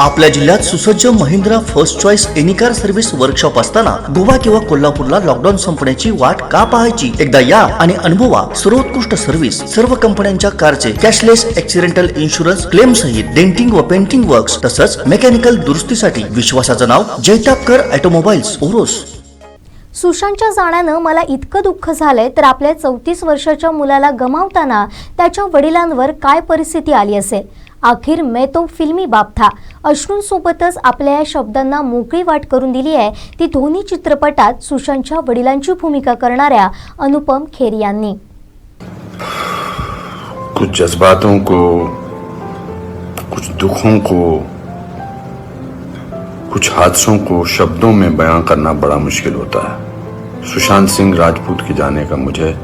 आपल्या जिल्ह्यात सुसज्ज Mahindra first choice any car service workshop असताना गोवा किंवा कोल्हापूरला लॉकडाऊन संपण्याची वाट का पाहायची? एकदा या आणि अनुभवा सर्वोत्कृष्ट सर्व्हिस. सर्व कंपन्यांच्या कारचे कॅशलेस ऍक्सिडेंटल इन्शुरन्स क्लेम सहित डेंटिंग व पेंटिंग वर्क्स तसंच मेकॅनिकल दुरुस्तीसाठी विश्वासाचं नाव जैतापकर ऑटोमोबाईल्स ओरोस. सुशांतच्या जाण्यानं मला इतकं दुःख झालंय तर आपल्या 34 वर्षाच्या मुलाला गमावताना त्याच्या वडिलांवर काय परिस्थिती आली असेल. आखिर मैं तो फिल्मी बाप था अश्रूंसोबतच आपल्या या शब्दांना मोकळी वाट करून दिली आहे ती धोनी चित्रपटात सुशांतच्या वडिलांची भूमिका करणाऱ्या अनुपम खेर यांनी. कुछ जज्बातों को, कुछ दुखों को, कुछ हादसों को शब्दों में बयां करना बड़ा मुश्किल होता है. सुशांत सिंह राजपूत के जाने का मुझे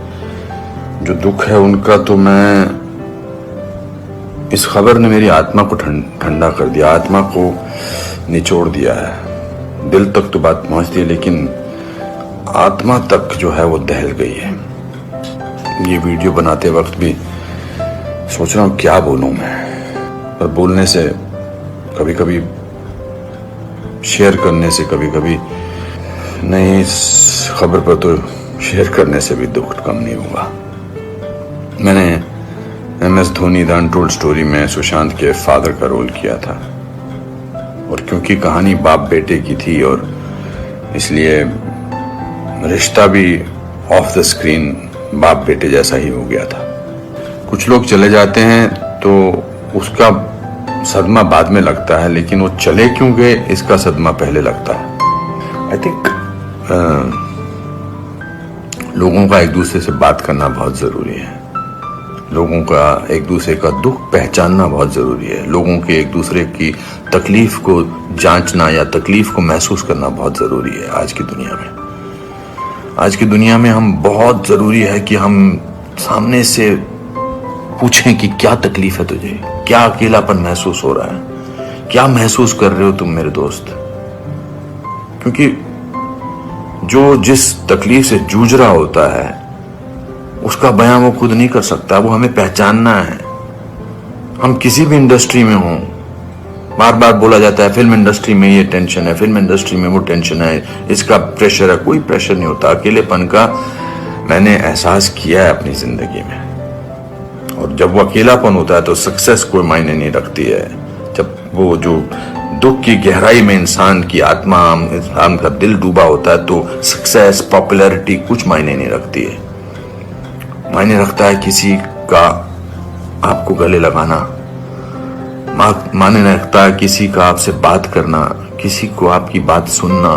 जो दुख है उनका तो मैं इस खबर ने मेरी आत्मा को ठंडा कर दिया, आत्मा को निचोड़ दिया है. दिल तक तो बात पहुंचती है लेकिन आत्मा तक जो है वो दहल गई है. ये वीडियो बनाते वक्त भी सोच रहा हूं क्या बोलूं मैं, पर बोलने से कभी कभी, शेयर करने से कभी कभी नहीं, इस खबर पर तो शेयर करने से भी दुख कम नहीं होगा. मैंने MS Dhoni the untold story में सुशांत के फादर का रोल किया था और क्योंकि कहानी बाप बेटे की थी और इसलिए रिश्ता भी ऑफ द स्क्रीन बाप बेटे जैसा ही हो गया था. कुछ लोग चले जाते हैं तो उसका सदमा बाद में लगता है लेकिन वो चले क्यों गए इसका सदमा पहले लगता है. आई थिंक लोगों का एक दूसरे से बात करना बहुत जरूरी है. लोगों का एक दूसरे का दुख पहचानना बहुत जरूरी है. लोगों के एक दूसरे की तकलीफ को जांचना या तकलीफ को महसूस करना बहुत जरूरी है आज की दुनिया में. आज की दुनिया में हम बहुत जरूरी है कि हम सामने से पूछें कि क्या तकलीफ है तुझे, क्या अकेलापन महसूस हो रहा है, क्या महसूस कर रहे हो तुम मेरे दोस्त. क्योंकि जो जिस तकलीफ से जूझ रहा होता है उसका बयां वो खुद नहीं कर सकता, वो हमें पहचानना है. हम किसी भी इंडस्ट्री में हों, बार बार बोला जाता है फिल्म इंडस्ट्री में ये टेंशन है, फिल्म इंडस्ट्री में वो टेंशन है, इसका प्रेशर है. कोई प्रेशर नहीं होता. अकेलेपन का मैंने एहसास किया है अपनी जिंदगी में. और जब वो अकेलापन होता है तो सक्सेस कोई मायने नहीं रखती है. जब वो जो दुख की गहराई में इंसान की आत्मा, इंसान का दिल डूबा होता है तो सक्सेस, पॉपुलैरिटी कुछ मायने नहीं रखती है. मायने रखता है किसी का आपको गले लगाना, मायने रखता है किसी का आपसे बात करना, किसी को आपकी बात सुनना,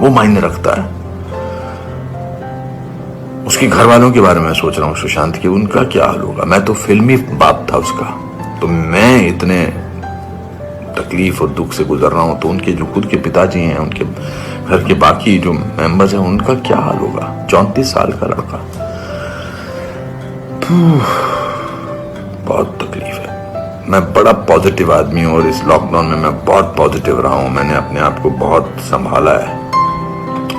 वो मायने रखता है. उसके घर वालों के बारे में सोच रहा हूँ सुशांत के, उनका क्या हाल होगा. मैं तो फिल्मी बाप था उसका, तो मैं इतने तकलीफ और दुख से गुजर रहा हूँ तो उनके जो खुद के पिताजी हैं, उनके घर के बाकी जो मेंबर्स हैं, उनका क्या हाल होगा. 34 साल का लड़का. बहुत तकलीफ है. मैं बड़ा पॉजिटिव आदमी हूँ और इस लॉकडाउन में मैं बहुत पॉजिटिव रहा हूँ. मैंने अपने आप को बहुत संभाला है.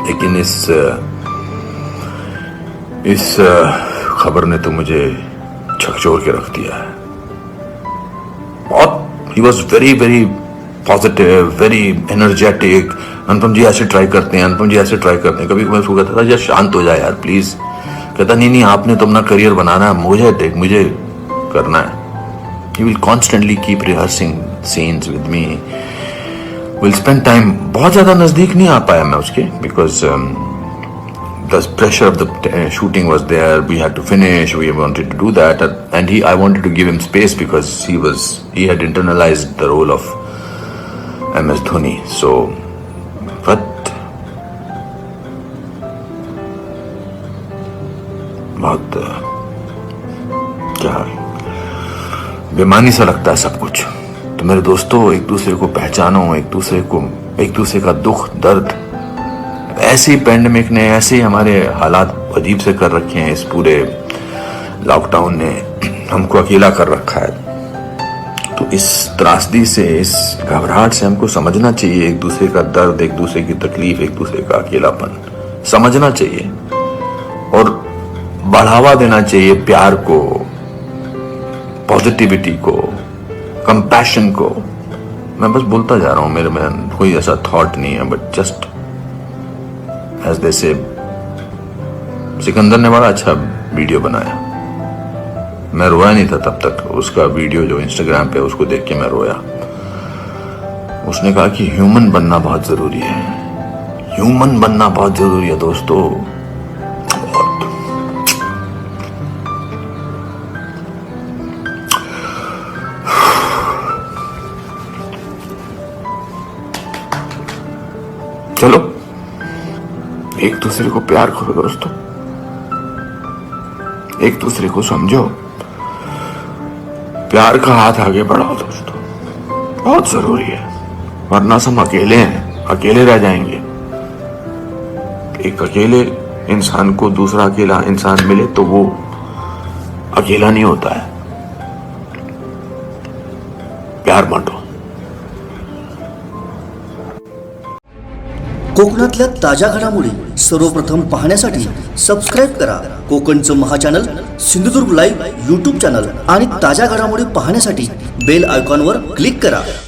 लेकिन इस खबर ने तो मुझे झकझोर के रख दिया है. बहुत ही was very very positive, very energetic. Anupam ji ऐसे ट्राई करते हैं, अनुपम जी ऐसे ट्राई करते हैं. कभी मैं उसको कहता था यार शांत हो जाए यार प्लीज. कहता नहीं आपने तो अपना करियर बनाना है, मुझे करना है. He will constantly keep rehearsing scenes with me. We'll spend time. बहुत ज्यादा नजदीक नहीं आ पाया मैं उसके because the pressure of the shooting was there. We had to finish. We wanted to do that, and I wanted to give him space because he had internalized the role of MS Dhoni. So, but बहुत क्या बेमानी सा लगता है सब कुछ. तो मेरे दोस्तों, एक दूसरे को पहचानो, एक दूसरे का दुख दर्द. ऐसे ही पैंडेमिक ने, ऐसे ही हमारे हालात अजीब से कर रखे हैं. इस पूरे लॉकडाउन ने हमको अकेला कर रखा है. तो इस त्रासदी से, इस घबराहट से हमको समझना चाहिए एक दूसरे का दर्द, एक दूसरे की तकलीफ, एक दूसरे का अकेलापन समझना चाहिए और बढ़ावा देना चाहिए. प्यार को, पॉजिटिविटी को, कंपैशन को. मैं बस बोलता जा रहा हूँ, मेरे में कोई ऐसा थॉट नहीं है, बट जस्ट एज दे से सिकंदर ने बड़ा अच्छा वीडियो बनाया। मैं रोया नहीं था तब तक, उसका वीडियो जो इंस्टाग्राम पे उसको देख के मैं रोया। उसने कहा कि ह्यूमन बनना बहुत जरूरी है, ह्यूमन बनना बहुत जरूरी है दोस्तों। चलो एक दूसरे को प्यार करो दोस्तों, एक दूसरे को समझो, प्यार का हाथ आगे बढ़ाओ दोस्तों, बहुत जरूरी है। वरना हम अकेले हैं, अकेले रह जाएंगे। एक अकेले इंसान को दूसरा अकेला इंसान मिले तो वो अकेला नहीं होता है। प्यार बांटो। कोकणातल्या ताज्या घडामोडी सर्वप्रथम पाहण्यासाठी सबस्क्राईब करा कोकणचं महाचॅनल सिंधुदुर्ग लाईव्ह यूट्यूब चॅनल आणि ताज्या घडामोडी पाहण्यासाठी बेल आयकॉनवर क्लिक करा।